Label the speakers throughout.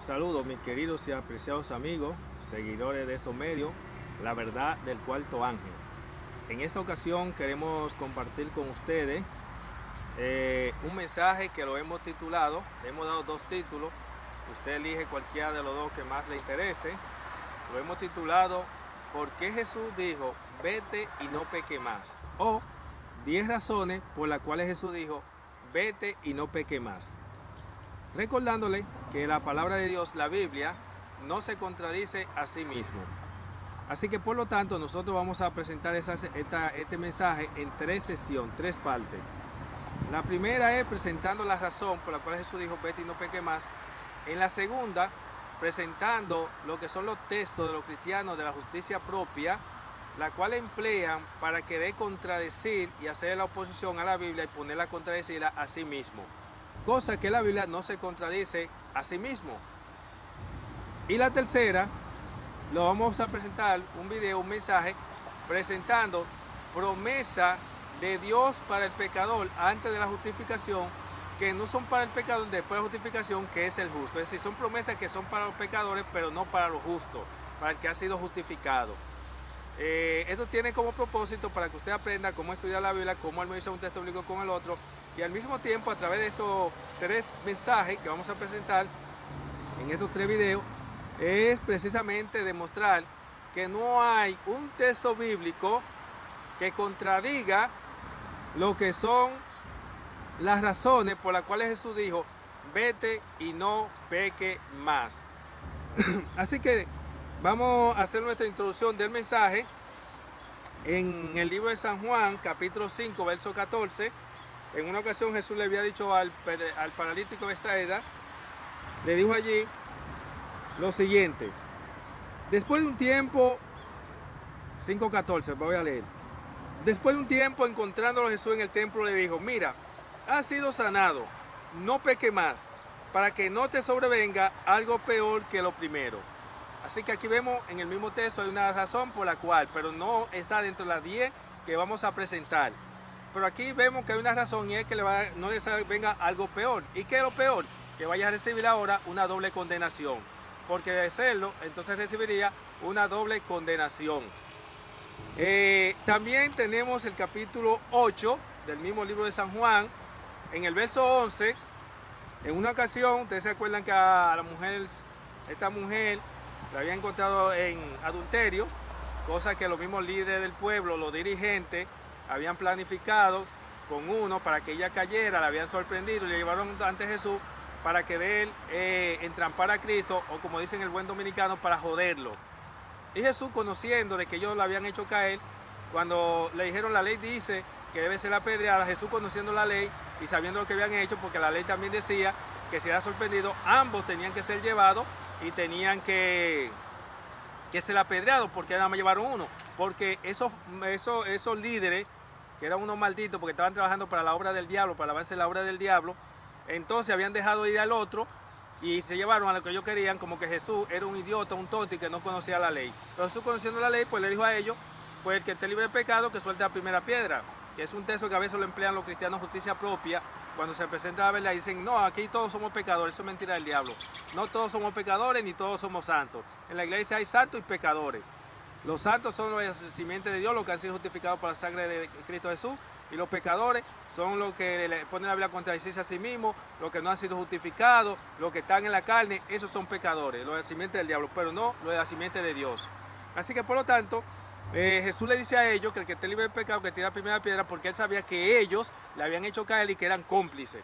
Speaker 1: Saludos mis queridos y apreciados amigos, seguidores de estos medios, la verdad del cuarto ángel. En esta ocasión queremos compartir con ustedes un mensaje que lo hemos titulado, le hemos dado dos títulos, usted elige cualquiera de los dos que más le interese. Lo hemos titulado ¿Por qué Jesús dijo vete y no peque más? O 10 razones por las cuales Jesús dijo vete y no peque más. Recordándole que la palabra de Dios, la Biblia, no se contradice a sí mismo. Así que por lo tanto nosotros vamos a presentar este mensaje en tres sesiones, tres partes. La primera es presentando la razón por la cual Jesús dijo vete y no peque más. En la segunda, presentando lo que son los textos de los cristianos de la justicia propia, la cual emplean para querer contradecir y hacer la oposición a la Biblia y ponerla a contradecirla a sí mismo. Cosa que la Biblia no se contradice a sí mismo. Y la tercera, lo vamos a presentar un video, un mensaje, presentando promesa de Dios para el pecador antes de la justificación, que no son para el pecador después de la justificación, que es el justo. Es decir, son promesas que son para los pecadores, pero no para los justos, para el que ha sido justificado. Esto tiene como propósito para que usted aprenda cómo estudiar la Biblia, cómo armonizar un texto bíblico con el otro, y al mismo tiempo, a través de estos tres mensajes que vamos a presentar en estos tres videos, es precisamente demostrar que no hay un texto bíblico que contradiga lo que son las razones por las cuales Jesús dijo vete y no peque más. Así que vamos a hacer nuestra introducción del mensaje en el libro de San Juan, capítulo 5, verso 14. En una ocasión Jesús le había dicho al paralítico de Bethsaida, le dijo allí lo siguiente: después de un tiempo, 5:14, voy a leer. Después de un tiempo, encontrándolo Jesús en el templo, le dijo: mira, has sido sanado, no peque más, para que no te sobrevenga algo peor que lo primero. Así que aquí vemos en el mismo texto hay una razón por la cual, pero no está dentro de las 10 que vamos a presentar. Pero aquí vemos que hay una razón, y es que no le venga algo peor. ¿Y qué es lo peor? Que vaya a recibir ahora una doble condenación. Porque de hacerlo, entonces recibiría una doble condenación. También tenemos el capítulo 8 del mismo libro de San Juan. En el verso 11, en una ocasión, ustedes se acuerdan que a la mujer, esta mujer, la había encontrado en adulterio, cosa que los mismos líderes del pueblo, los dirigentes, habían planificado con uno para que ella cayera, la habían sorprendido y le llevaron ante Jesús para que de él entrampara a Cristo, o como dicen el buen dominicano, para joderlo. Y Jesús, conociendo de que ellos la habían hecho caer, cuando le dijeron la ley dice que debe ser apedreada, Jesús, conociendo la ley y sabiendo lo que habían hecho, porque la ley también decía que si era sorprendido, ambos tenían que ser llevados y tenían que ser apedreados, porque nada más llevaron uno, porque esos líderes, que eran unos malditos, porque estaban trabajando para la obra del diablo, para lavarse la obra del diablo, entonces habían dejado ir al otro y se llevaron a lo que ellos querían, como que Jesús era un idiota, un tonto y que no conocía la ley. Pero Jesús, conociendo la ley, pues le dijo a ellos, pues el que esté libre de pecado, que suelte la primera piedra, que es un texto que a veces lo emplean los cristianos justicia propia, cuando se presenta la verdad y dicen, no, aquí todos somos pecadores. Eso es mentira del diablo. No todos somos pecadores ni todos somos santos. En la iglesia hay santos y pecadores. Los santos son los simientes de Dios, los que han sido justificados por la sangre de Cristo Jesús, y los pecadores son los que le ponen la Biblia a contradecirse a sí mismos, los que no han sido justificados, los que están en la carne. Esos son pecadores, los de la simiente del diablo, pero no los de la simiente de Dios. Así que por lo tanto, Jesús le dice a ellos que el que esté libre de pecado, que tire la primera piedra, porque él sabía que ellos le habían hecho caer y que eran cómplices.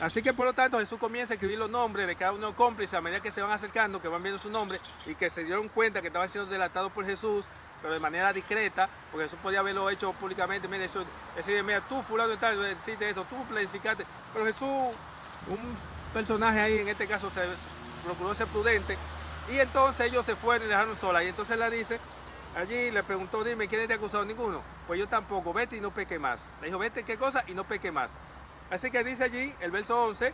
Speaker 1: Así que por lo tanto Jesús comienza a escribir los nombres de cada uno de los cómplices a medida que se van acercando, que van viendo su nombre y que se dieron cuenta que estaban siendo delatados por Jesús, pero de manera discreta, porque Jesús podía haberlo hecho públicamente. Mira, eso, decir, mira, tú fulano de tal, decirte esto, tú planificaste. Pero Jesús, un personaje ahí en este caso, se procuró ser prudente, y entonces ellos se fueron y le dejaron sola. Y entonces la dice, allí le preguntó, dime, ¿quién te ha acusado? Ninguno. Pues yo tampoco, vete y no peque más. Le dijo, vete, ¿qué cosa? Y no peque más. Así que dice allí, el verso 11,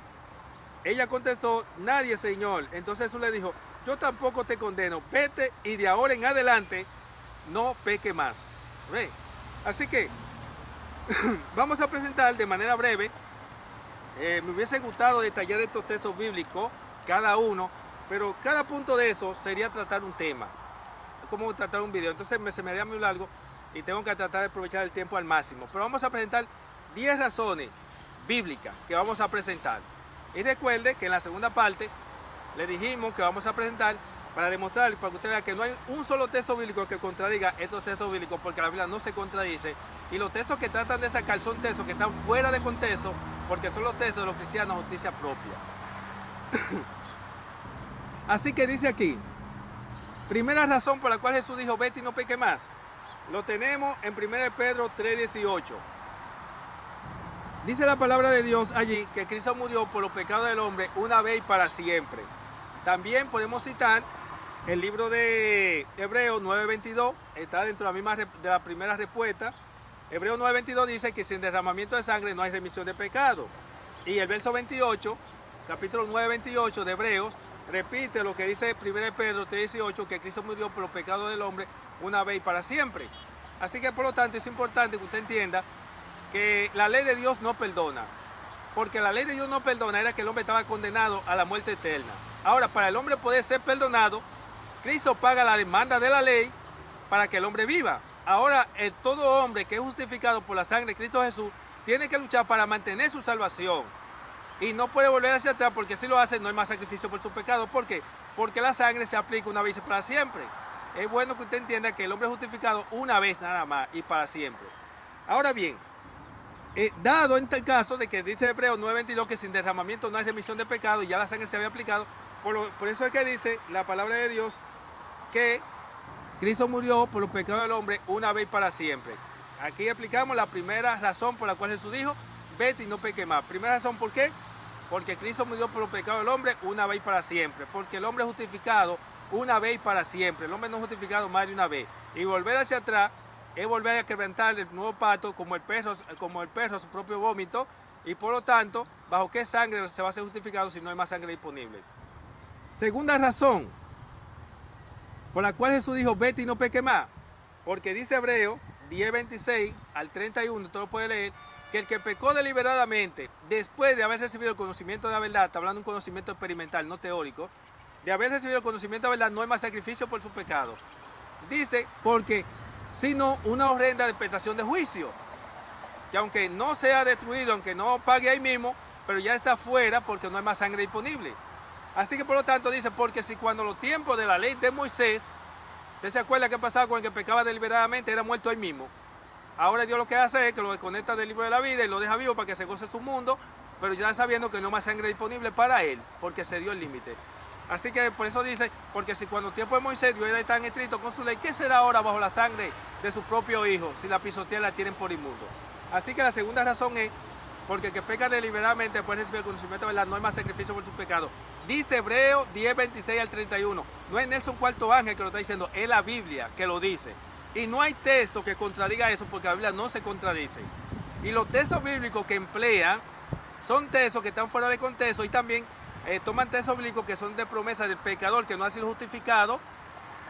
Speaker 1: ella contestó, nadie, Señor. Entonces Jesús le dijo, yo tampoco te condeno, vete y de ahora en adelante no peque más. ¿Ve? Así que vamos a presentar de manera breve. Me hubiese gustado detallar estos textos bíblicos, cada uno, pero cada punto de eso sería tratar un tema, como tratar un video. Entonces se me haría muy largo y tengo que tratar de aprovechar el tiempo al máximo. Pero vamos a presentar 10 razones bíblicas que vamos a presentar. Y recuerde que en la segunda parte le dijimos que vamos a presentar para demostrar, para que usted vea que no hay un solo texto bíblico que contradiga estos textos bíblicos, porque la Biblia no se contradice. Y los textos que tratan de sacar son textos que están fuera de contexto, porque son los textos de los cristianos de justicia propia. Así que dice aquí, primera razón por la cual Jesús dijo, vete y no peque más. Lo tenemos en 1 Pedro 3:18. Dice la palabra de Dios allí que Cristo murió por los pecados del hombre una vez y para siempre. También podemos citar el libro de Hebreos 9:22, está dentro de la primera respuesta. Hebreos 9:22 dice que sin derramamiento de sangre no hay remisión de pecado. Y el verso 28, capítulo 9:28 de Hebreos, repite lo que dice 1 Pedro 3:18, que Cristo murió por los pecados del hombre una vez y para siempre. Así que por lo tanto es importante que usted entienda que la ley de Dios no perdona. Porque la ley de Dios no perdona era que el hombre estaba condenado a la muerte eterna. Ahora, para el hombre poder ser perdonado, Cristo paga la demanda de la ley para que el hombre viva. Ahora, todo hombre que es justificado por la sangre de Cristo Jesús tiene que luchar para mantener su salvación. Y no puede volver hacia atrás, porque si lo hace no hay más sacrificio por su pecado. ¿Por qué? Porque la sangre se aplica una vez y para siempre. Es bueno que usted entienda que el hombre es justificado una vez nada más y para siempre. Ahora bien, dado en el caso de que dice Hebreos 9:22 que sin derramamiento no hay remisión de pecado y ya la sangre se había aplicado, por eso es que dice la palabra de Dios que Cristo murió por los pecados del hombre una vez para siempre. Aquí explicamos la primera razón por la cual Jesús dijo, vete y no peque más. Primera razón, ¿por qué? Porque Cristo murió por los pecados del hombre una vez y para siempre. Porque el hombre es justificado una vez y para siempre. El hombre no es justificado más de una vez. Y volver hacia atrás es volver a quebrantar el nuevo pacto como el perro su propio vómito. Y por lo tanto, ¿bajo qué sangre se va a ser justificado si no hay más sangre disponible? Segunda razón por la cual Jesús dijo, vete y no peque más. Porque dice Hebreos 10:26 al 31, usted lo puede leer, que el que pecó deliberadamente, después de haber recibido el conocimiento de la verdad, está hablando de un conocimiento experimental, no teórico, de haber recibido el conocimiento de la verdad, no hay más sacrificio por su pecado. Dice, porque sino una horrenda dispensación de juicio, que aunque no sea destruido, aunque no pague ahí mismo, pero ya está fuera porque no hay más sangre disponible. Así que por lo tanto dice, porque si cuando los tiempos de la ley de Moisés, ¿usted se acuerda qué pasaba con el que pecaba deliberadamente? Era muerto ahí mismo. Ahora Dios lo que hace es que lo desconecta del libro de la vida y lo deja vivo para que se goce su mundo, pero ya sabiendo que no hay más sangre disponible para él, porque se dio el límite. Así que por eso dice, porque si cuando el tiempo de Moisés Dios era tan estricto con su ley, ¿qué será ahora bajo la sangre de su propio hijo si la pisotea la tienen por inmundo? Así que la segunda razón es, porque el que peca deliberadamente después de recibir el conocimiento de verdad, no hay más sacrificio por su pecado. Dice Hebreos 10:26 al 31. No es Nelson Cuarto Ángel que lo está diciendo, es la Biblia que lo dice. Y no hay texto que contradiga eso, porque la Biblia no se contradice. Y los textos bíblicos que emplean son textos que están fuera de contexto y también toman textos bíblicos que son de promesa del pecador que no ha sido justificado,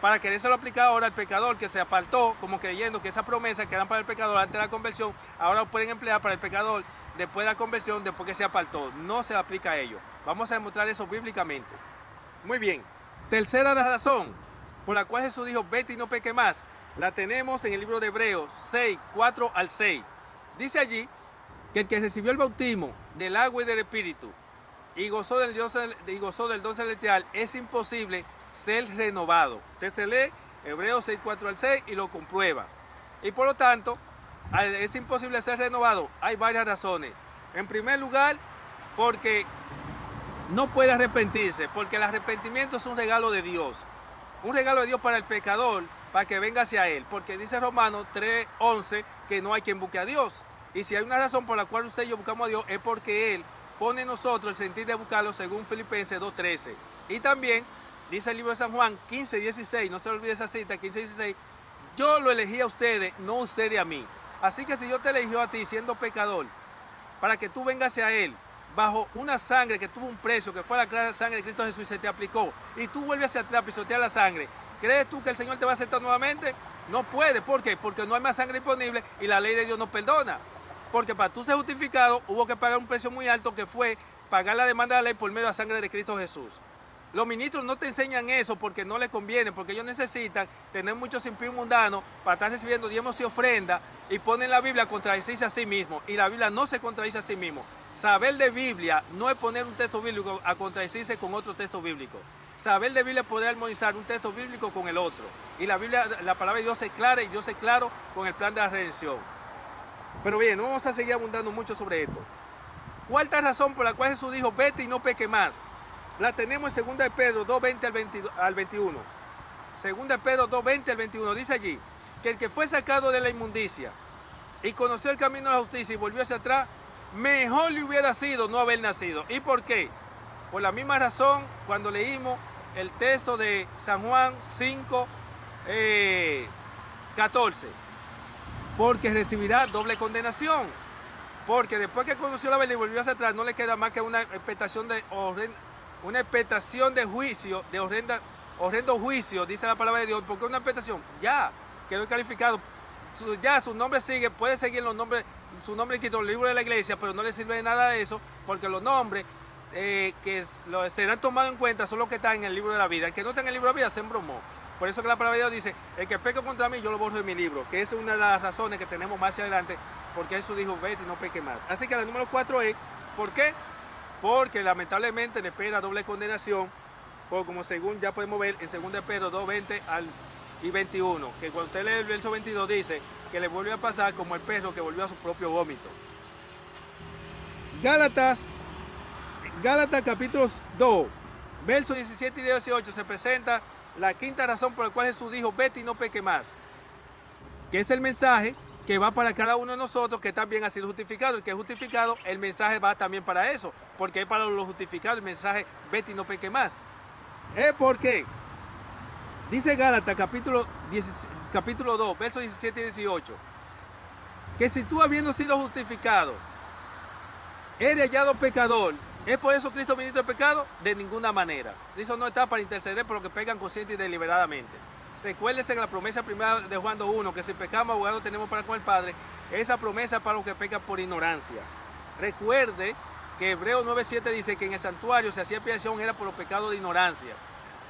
Speaker 1: para querérselo aplicar ahora al pecador que se apartó, como creyendo que esa promesa que eran para el pecador antes de la conversión, ahora lo pueden emplear para el pecador después de la conversión, después que se apartó. No se aplica a ellos. Vamos a demostrar eso bíblicamente. Muy bien. Tercera razón por la cual Jesús dijo, vete y no peque más, la tenemos en el libro de Hebreos 6:4 al 6. Dice allí que el que recibió el bautismo del agua y del Espíritu y gozó del don celestial, es imposible ser renovado. Usted se lee Hebreos 6:4 al 6 y lo comprueba. Y por lo tanto, es imposible ser renovado. Hay varias razones. En primer lugar, porque no puede arrepentirse, porque el arrepentimiento es un regalo de Dios. Un regalo de Dios para el pecador, para que venga hacia Él. Porque dice Romanos 3:11 que no hay quien busque a Dios. Y si hay una razón por la cual usted y yo buscamos a Dios, es porque Él pone en nosotros el sentir de buscarlo según Filipenses 2:13. Y también dice el libro de San Juan 15:16, no se olvide esa cita, 15:16, yo lo elegí a ustedes, no ustedes a mí. Así que si Dios te eligió a ti siendo pecador, para que tú vengas hacia Él, bajo una sangre que tuvo un precio, que fue la sangre de Cristo Jesús y se te aplicó, y tú vuelves hacia atrás a pisotear la sangre, ¿crees tú que el Señor te va a aceptar nuevamente? No puede. ¿Por qué? Porque no hay más sangre disponible y la ley de Dios no perdona. Porque para tú ser justificado hubo que pagar un precio muy alto, que fue pagar la demanda de la ley por medio de la sangre de Cristo Jesús. Los ministros no te enseñan eso porque no les conviene, porque ellos necesitan tener muchos impíos mundanos para estar recibiendo diezmos y ofrendas y ponen la Biblia a contradecirse a sí mismo. Y la Biblia no se contradice a sí mismo. Saber de Biblia no es poner un texto bíblico a contradecirse con otro texto bíblico. Saber de Biblia es poder armonizar un texto bíblico con el otro. Y la Biblia, la palabra de Dios es clara y Dios es claro con el plan de la redención. Pero bien, no vamos a seguir abundando mucho sobre esto. Cuarta razón por la cual Jesús dijo, vete y no peque más. La tenemos en 2 de Pedro 2:20 al 21. 2 de Pedro 2:20 al 21. Dice allí que el que fue sacado de la inmundicia y conoció el camino de la justicia y volvió hacia atrás, mejor le hubiera sido no haber nacido. ¿Y por qué? Por la misma razón cuando leímos el texto de San Juan 5:14. Porque recibirá doble condenación. Porque después que conoció la verdad y volvió hacia atrás, no le queda más que una expectación de juicio, de horrendo juicio, dice la palabra de Dios. ¿Por qué una expectación? Ya quedó calificado. Ya su nombre sigue, puede seguir los nombres, su nombre escrito en el libro de la iglesia, pero no le sirve de nada de eso, porque los nombres que serán tomados en cuenta son los que están en el libro de la vida. El que no está en el libro de la vida se embromó. Por eso que la palabra de Dios dice, el que peca contra mí, yo lo borro de mi libro, que es una de las razones que tenemos más hacia adelante, porque Jesús dijo, vete y no peque más. Así que la número 4 es, ¿por qué? Porque lamentablemente le espera doble condenación, como según ya podemos ver en 2 de Pedro 2:20 y 21, que cuando usted lee el verso 22 dice que le vuelve a pasar como el perro que volvió a su propio vómito. Gálatas capítulo 2, versos 17 y 18 se presenta la quinta razón por la cual Jesús dijo, vete y no peque más, que es el mensaje que va para cada uno de nosotros que también ha sido justificado. El que es justificado, el mensaje va también para eso, porque es para los justificados el mensaje, vete y no peque más. ¿Por qué? Dice Gálatas capítulo 2, versos 17 y 18, que si tú habiendo sido justificado, eres hallado pecador, ¿es por eso Cristo ministro de pecado? De ninguna manera. Cristo no está para interceder por los que pecan consciente y deliberadamente. Recuérdese que la promesa primera de Juan 2:1, que si pecamos, abogado tenemos para con el Padre, esa promesa para los que pecan por ignorancia. Recuerde que Hebreos 9:7 dice que en el santuario se hacía expiación era por los pecados de ignorancia.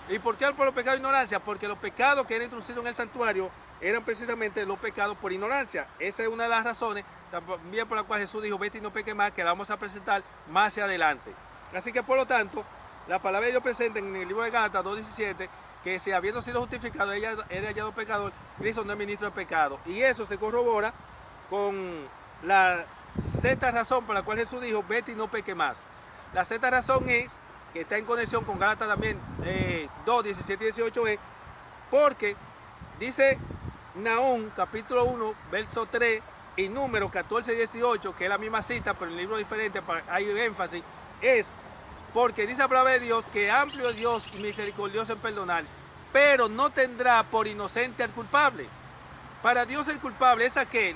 Speaker 1: ¿Y por qué por los pecados de ignorancia? Porque los pecados que eran introducidos en el santuario eran precisamente los pecados por ignorancia. Esa es una de las razones también por la cual Jesús dijo, vete y no peque más, que la vamos a presentar más hacia adelante. Así que por lo tanto, la palabra de Dios presenta en el libro de Gálatas 2:17, que si habiendo sido justificado, ella era hallado pecador, Cristo no es ministro de pecado. Y eso se corrobora con la sexta razón por la cual Jesús dijo, vete y no peque más. La sexta razón es, que está en conexión con Gálatas también 2:17 y 18, es porque dice Nahum capítulo 1, verso 3 y número 14 y 18, que es la misma cita, pero en libros diferentes, hay énfasis, es porque dice la palabra de Dios que amplio Dios y misericordioso en perdonar, pero no tendrá por inocente al culpable. Para Dios el culpable es aquel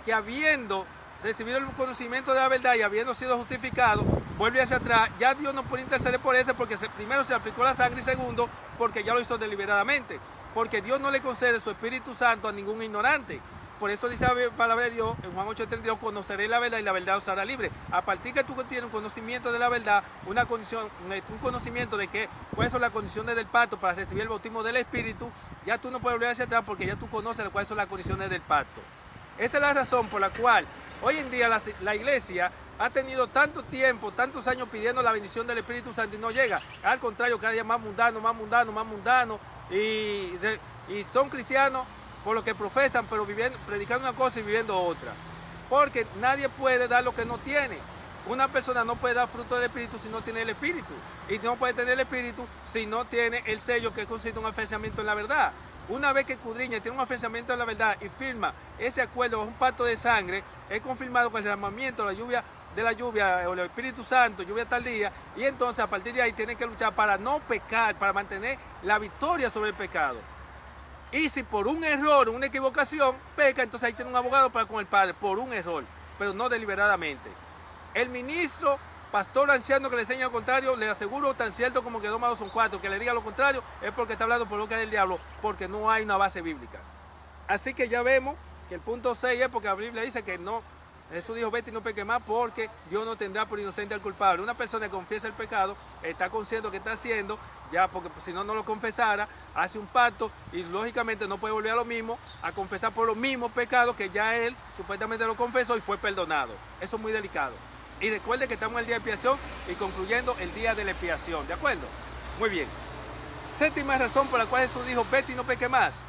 Speaker 1: que habiendo recibido el conocimiento de la verdad y habiendo sido justificado, vuelve hacia atrás. Ya Dios no puede interceder por ese porque primero se aplicó la sangre y segundo porque ya lo hizo deliberadamente. Porque Dios no le concede su Espíritu Santo a ningún ignorante. Por eso dice la palabra de Dios en Juan 8:32, conoceré la verdad y la verdad os hará libre. A partir que tú tienes un conocimiento de la verdad, un conocimiento de cuáles son las condiciones del pacto para recibir el bautismo del Espíritu, ya tú no puedes volver hacia atrás porque ya tú conoces cuáles son las condiciones del pacto. Esa es la razón por la cual hoy en día la iglesia ha tenido tanto tiempo, tantos años pidiendo la bendición del Espíritu Santo y no llega. Al contrario, cada día más mundano, y son cristianos por lo que profesan, pero predicando una cosa y viviendo otra. Porque nadie puede dar lo que no tiene. Una persona no puede dar fruto del Espíritu si no tiene el Espíritu. Y no puede tener el Espíritu si no tiene el sello que consiste en un afianzamiento en la verdad. Una vez que escudriña y tiene un afianzamiento en la verdad y firma ese acuerdo, un pacto de sangre, es confirmado con el derramamiento de la lluvia, o el Espíritu Santo, lluvia tal día, y entonces a partir de ahí tiene que luchar para no pecar, para mantener la victoria sobre el pecado. Y si por un error, una equivocación, peca, entonces ahí tiene un abogado para con el Padre, por un error, pero no deliberadamente. El ministro, pastor anciano que le enseña lo contrario, le aseguro tan cierto como que 2 más 2 son 4, que le diga lo contrario es porque está hablando por boca del diablo, porque no hay una base bíblica. Así que ya vemos que el punto 6 es porque la Biblia dice que no, Jesús dijo, vete y no peques más porque Dios no tendrá por inocente al culpable. Una persona que confiesa el pecado, está consciente de lo que está haciendo, ya porque si no, no lo confesara, hace un pacto y lógicamente no puede volver a lo mismo, a confesar por los mismos pecados que ya él supuestamente lo confesó y fue perdonado. Eso es muy delicado. Y recuerde que estamos en el día de expiación y concluyendo el día de la expiación, ¿de acuerdo? Muy bien. Séptima razón por la cual Jesús dijo, vete y no peques más.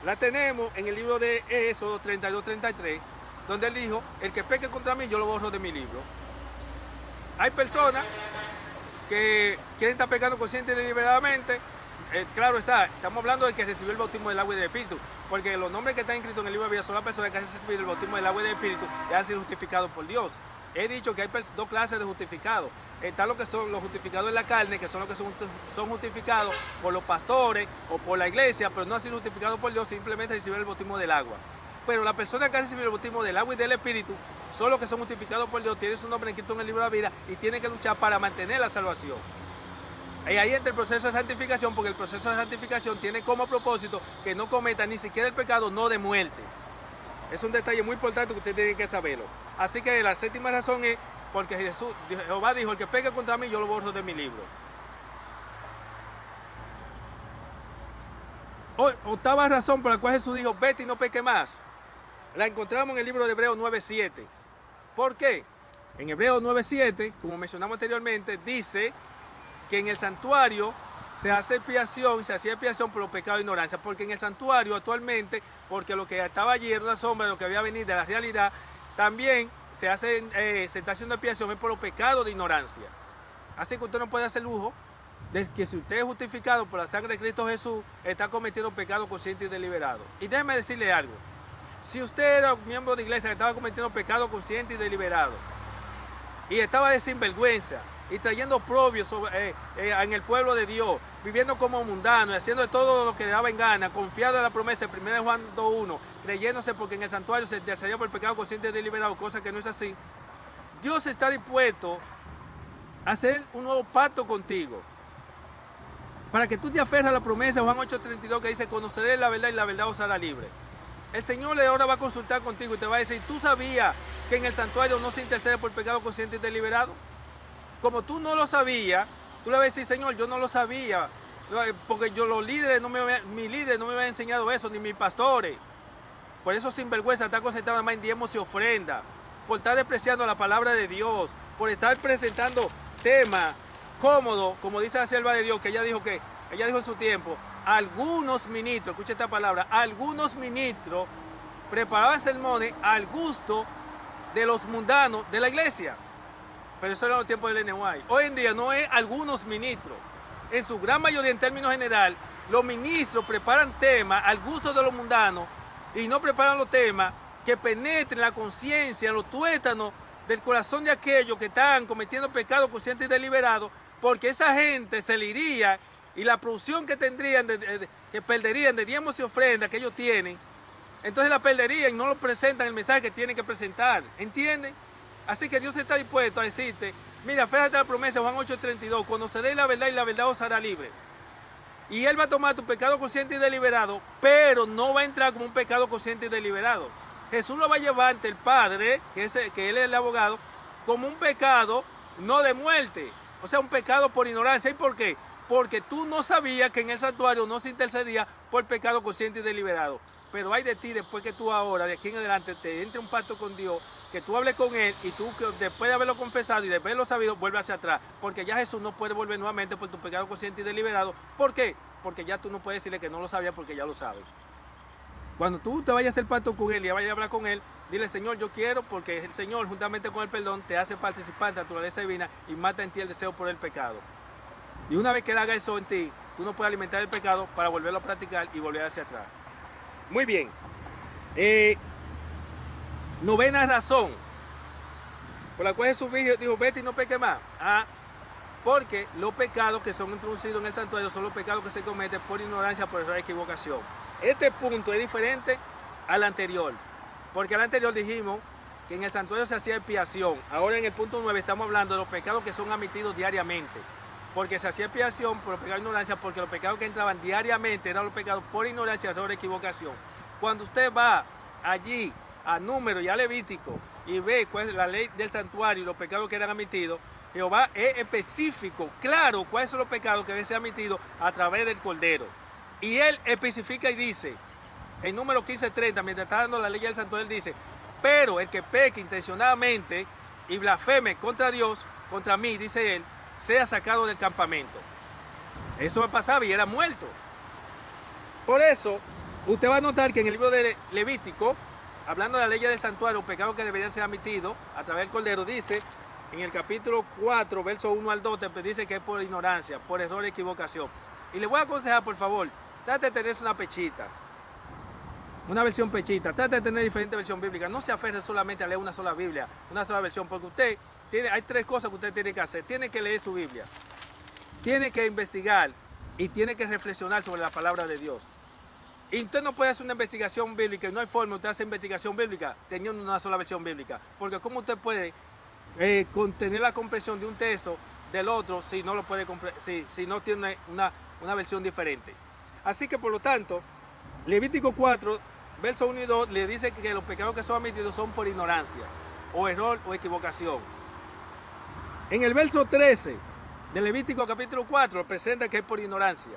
Speaker 1: La tenemos en el libro de Éxodo 32-33, donde él dijo, el que peque contra mí, yo lo borro de mi libro. Hay personas que quieren estar pecando consciente y deliberadamente. Claro está, estamos hablando de que recibió el bautismo del agua y del Espíritu, porque los nombres que están inscritos en el libro de vida son las personas que han recibido el bautismo del agua y del Espíritu y han sido justificados por Dios. He dicho que hay dos clases de justificados. Están los que son los justificados en la carne, que son los que son justificados por los pastores o por la iglesia, pero no han sido justificados por Dios, simplemente recibieron el bautismo del agua. Pero las personas que han recibido el bautismo del agua y del Espíritu son los que son justificados por Dios, tienen su nombre escrito en el libro de la vida y tienen que luchar para mantener la salvación. Y ahí entra el proceso de santificación, porque el proceso de santificación tiene como propósito que no cometan ni siquiera el pecado, no de muerte. Es un detalle muy importante que usted tiene que saberlo. Así que la séptima razón es porque Jehová dijo, el que peque contra mí, yo lo borro de mi libro. Octava razón por la cual Jesús dijo, vete y no peque más. La encontramos en el libro de Hebreos 9:7. ¿Por qué? En Hebreos 9:7, como mencionamos anteriormente, dice que en el santuario se hace expiación, se hacía expiación por los pecados de ignorancia, porque en el santuario actualmente, porque lo que estaba allí era una sombra de lo que había venido de la realidad, también se está haciendo expiación es por los pecados de ignorancia. Así que usted no puede hacer lujo de que si usted es justificado por la sangre de Cristo Jesús, está cometiendo pecado consciente y deliberado. Y déjeme decirle algo, si usted era un miembro de iglesia que estaba cometiendo pecado consciente y deliberado, y estaba de sinvergüenza, y trayendo oprobios en el pueblo de Dios, viviendo como mundano y haciendo de todo lo que le daba en gana, confiado en la promesa de 1 Juan 2:1, creyéndose porque en el santuario se intercedía por el pecado consciente y deliberado, cosa que no es así. Dios está dispuesto a hacer un nuevo pacto contigo, para que tú te aferres a la promesa de Juan 8:32 que dice, conoceré la verdad y la verdad os hará libre. El Señor ahora va a consultar contigo y te va a decir, ¿tú sabías que en el santuario no se intercede por el pecado consciente y deliberado? Como tú no lo sabías, tú le vas a decir, Señor, yo no lo sabía, porque mis líderes no me habían enseñado eso, ni mis pastores. Por eso sinvergüenza está concentrado más en diezmos y ofrenda, por estar despreciando la palabra de Dios, por estar presentando temas cómodos, como dice la sierva de Dios, que ella dijo en su tiempo, algunos ministros, escucha esta palabra, algunos ministros preparaban sermones al gusto de los mundanos de la iglesia. Pero eso era en los tiempos del NY. Hoy en día no es algunos ministros. En su gran mayoría, en términos general, los ministros preparan temas al gusto de los mundanos y no preparan los temas que penetren la conciencia, los tuétanos del corazón de aquellos que están cometiendo pecados conscientes y deliberados, porque esa gente se le iría y la producción que tendrían, que perderían de diezmos y ofrendas que ellos tienen, entonces la perderían y no lo presentan el mensaje que tienen que presentar. ¿Entienden? Así que Dios está dispuesto a decirte, mira, fíjate la promesa de Juan 8:32, conoceréis la verdad y la verdad os hará libre. Y Él va a tomar tu pecado consciente y deliberado, pero no va a entrar como un pecado consciente y deliberado. Jesús lo va a llevar ante el Padre, que Él es el abogado, como un pecado no de muerte, o sea, un pecado por ignorancia. ¿Y por qué? Porque tú no sabías que en el santuario no se intercedía por pecado consciente y deliberado. Pero hay de ti después que tú ahora, de aquí en adelante, te entre un pacto con Dios, que tú hables con Él y tú después de haberlo confesado y de haberlo sabido, vuelve hacia atrás. Porque ya Jesús no puede volver nuevamente por tu pecado consciente y deliberado. ¿Por qué? Porque ya tú no puedes decirle que no lo sabía porque ya lo sabes. Cuando tú te vayas a hacer pacto con Él y vayas a hablar con Él, dile, Señor, yo quiero, porque el Señor, juntamente con el perdón, te hace participar de la naturaleza divina y mata en ti el deseo por el pecado. Y una vez que Él haga eso en ti, tú no puedes alimentar el pecado para volverlo a practicar y volver hacia atrás. Muy bien. Novena razón por la cual Jesús dijo, vete y no peques más. Porque los pecados que son introducidos en el santuario son los pecados que se cometen por ignorancia, por error y equivocación. Este punto es diferente al anterior, porque al anterior dijimos que en el santuario se hacía expiación. Ahora en el punto 9 estamos hablando de los pecados que son admitidos diariamente, porque se hacía expiación por los pecados de ignorancia, porque los pecados que entraban diariamente eran los pecados por ignorancia, error y equivocación. Cuando usted va allí a Número y a Levítico, y ve cuál es la ley del santuario y los pecados que eran admitidos, Jehová es específico, claro, cuáles son los pecados que deben ser admitidos a través del Cordero. Y él especifica y dice, en número 15:30, mientras está dando la ley del santuario, él dice, pero el que peque intencionadamente y blasfeme contra Dios, contra mí, dice él, sea sacado del campamento. Eso pasaba y era muerto. Por eso, usted va a notar que en el libro de Levítico, hablando de la ley del santuario, los pecados que deberían ser admitidos a través del Cordero, dice, en el capítulo 4, verso 1 al 2, dice que es por ignorancia, por error y equivocación. Y le voy a aconsejar, por favor, trate de tener una pechita, una versión pechita, trate de tener diferentes versiones bíblicas. No se aferre solamente a leer una sola Biblia, una sola versión, porque usted tiene, hay tres cosas que usted tiene que hacer. Tiene que leer su Biblia, tiene que investigar y tiene que reflexionar sobre la palabra de Dios. Y usted no puede hacer una investigación bíblica, no hay forma de usted hacer investigación bíblica teniendo una sola versión bíblica, porque ¿cómo usted puede contener la comprensión de un texto del otro si no lo puede si no tiene una versión diferente? Así que por lo tanto, Levítico 4, versos 1 y 2 le dice que los pecados que son admitidos son por ignorancia, o error o equivocación. En el verso 13 de Levítico capítulo 4 presenta que es por ignorancia.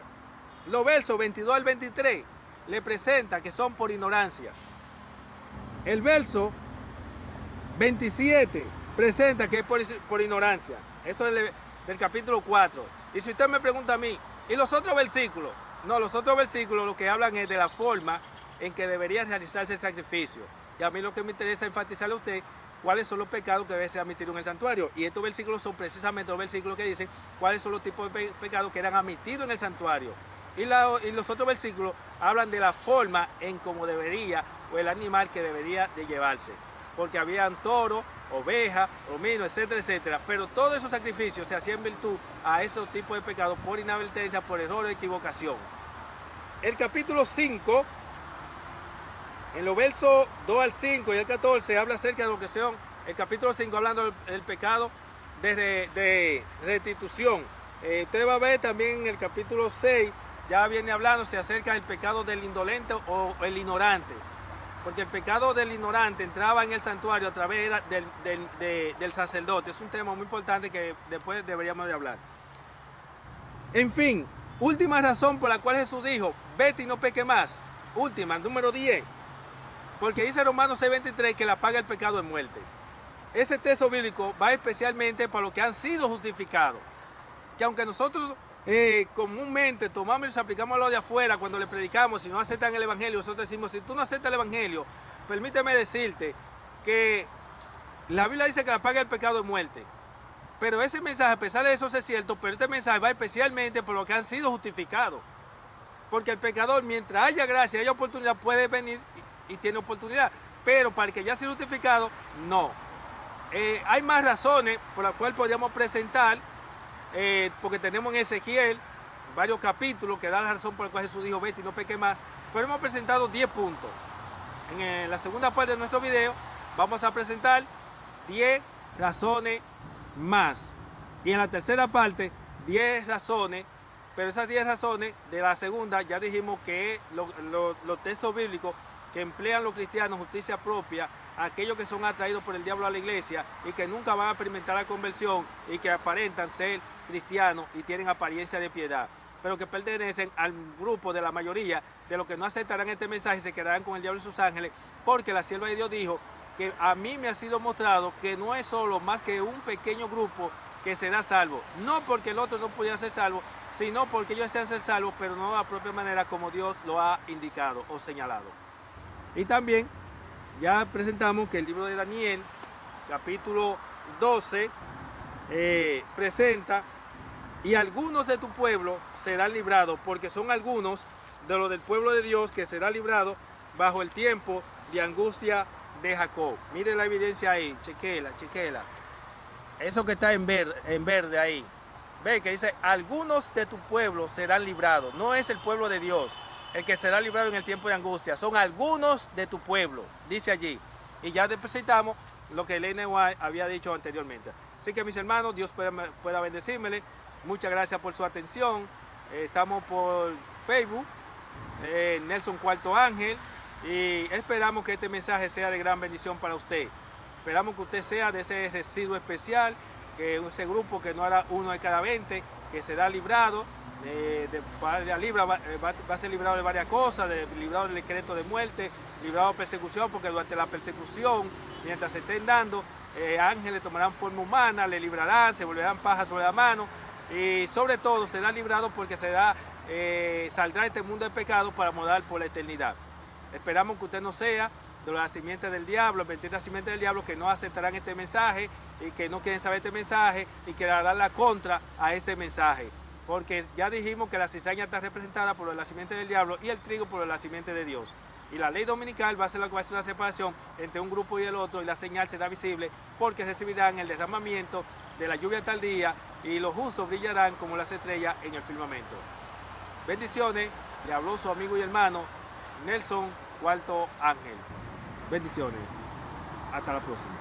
Speaker 1: Los versos 22 al 23 le presenta que son por ignorancia. El verso 27 presenta que es por ignorancia. Eso es del capítulo 4. Y si usted me pregunta a mí, ¿y los otros versículos? No, los otros versículos lo que hablan es de la forma en que debería realizarse el sacrificio. Y a mí lo que me interesa enfatizarle a usted cuáles son los pecados que debe ser admitidos en el santuario. Y estos versículos son precisamente los versículos que dicen cuáles son los tipos de pecados que eran admitidos en el santuario. Y los otros versículos hablan de la forma en cómo debería, o el animal que debería de llevarse. Porque habían toros, ovejas, rominos, etcétera, etcétera. Pero todos esos sacrificios se hacían en virtud a esos tipos de pecados por inadvertencia, por error o equivocación. El capítulo 5, en los versos 2 al 5 y el 14, habla acerca de lo que son, el capítulo 5 hablando del pecado de restitución. Usted va a ver también en el capítulo 6, ya viene hablándose acerca del pecado del indolente o el ignorante. Porque el pecado del ignorante entraba en el santuario a través del sacerdote. Es un tema muy importante que después deberíamos de hablar. En fin, última razón por la cual Jesús dijo, vete y no peque más. Última, número 10. Porque dice Romanos 6:23 que la paga del pecado es muerte. Ese texto bíblico va especialmente para los que han sido justificados. Que aunque nosotros comúnmente tomamos y nos aplicamos lo de afuera cuando le predicamos, si no aceptan el evangelio, nosotros decimos, si tú no aceptas el evangelio, permíteme decirte que la Biblia dice que la paga del pecado es muerte. Pero ese mensaje, a pesar de eso es cierto, pero este mensaje va especialmente por los que han sido justificados. Porque el pecador, mientras haya gracia, haya oportunidad, puede venir y tiene oportunidad. Pero para el que ya ha sido justificado, no. Hay más razones por las cuales podríamos presentar, porque tenemos en Ezequiel varios capítulos que dan la razón por la cual Jesús dijo, vete y no peque más. Pero hemos presentado 10 puntos. En la segunda parte de nuestro video vamos a presentar 10 razones más. Y en la tercera parte, 10 razones, pero esas 10 razones de la segunda ya dijimos que los textos bíblicos que emplean los cristianos justicia propia, aquellos que son atraídos por el diablo a la iglesia y que nunca van a experimentar la conversión y que aparentan ser cristianos y tienen apariencia de piedad, pero que pertenecen al grupo de la mayoría de los que no aceptarán este mensaje y se quedarán con el diablo y sus ángeles, porque la sierva de Dios dijo que a mí me ha sido mostrado que no es solo más que un pequeño grupo que será salvo, no porque el otro no pudiera ser salvo, sino porque ellos desean ser salvos, pero no de la propia manera como Dios lo ha indicado o señalado. Y también ya presentamos que el libro de Daniel, capítulo 12, presenta, y algunos de tu pueblo serán librados, porque son algunos de los del pueblo de Dios que será librado bajo el tiempo de angustia de Jacob. Mire la evidencia ahí, chequela. Eso que está en verde ahí. Ve que dice, algunos de tu pueblo serán librados. No es el pueblo de Dios el que será librado en el tiempo de angustia. Son algunos de tu pueblo, dice allí. Y ya presentamos lo que Elena White había dicho anteriormente. Así que mis hermanos, Dios pueda bendecírmele. Muchas gracias por su atención. Estamos por Facebook, Nelson Cuarto Ángel. Y esperamos que este mensaje sea de gran bendición para usted. Esperamos que usted sea de ese residuo especial, que ese grupo que no hará uno de cada 20, que será librado, va a ser librado de varias cosas, librado del decreto de muerte, librado de persecución, porque durante la persecución, mientras se estén dando, ángeles tomarán forma humana, le librarán, se volverán paja sobre la mano, y sobre todo será librado porque saldrá de este mundo de pecado para morar por la eternidad. Esperamos que usted no sea de la simiente del diablo, bendita simiente del diablo, que no aceptarán este mensaje y que no quieren saber este mensaje y que le harán la contra a este mensaje. Porque ya dijimos que la cizaña está representada por la simiente del diablo y el trigo por la simiente de Dios. Y la ley dominical va a ser la que va a hacer una separación entre un grupo y el otro, y la señal será visible porque recibirán el derramamiento de la lluvia tardía y los justos brillarán como las estrellas en el firmamento. Bendiciones, le habló su amigo y hermano Nelson Cuarto Ángel. Bendiciones. Hasta la próxima.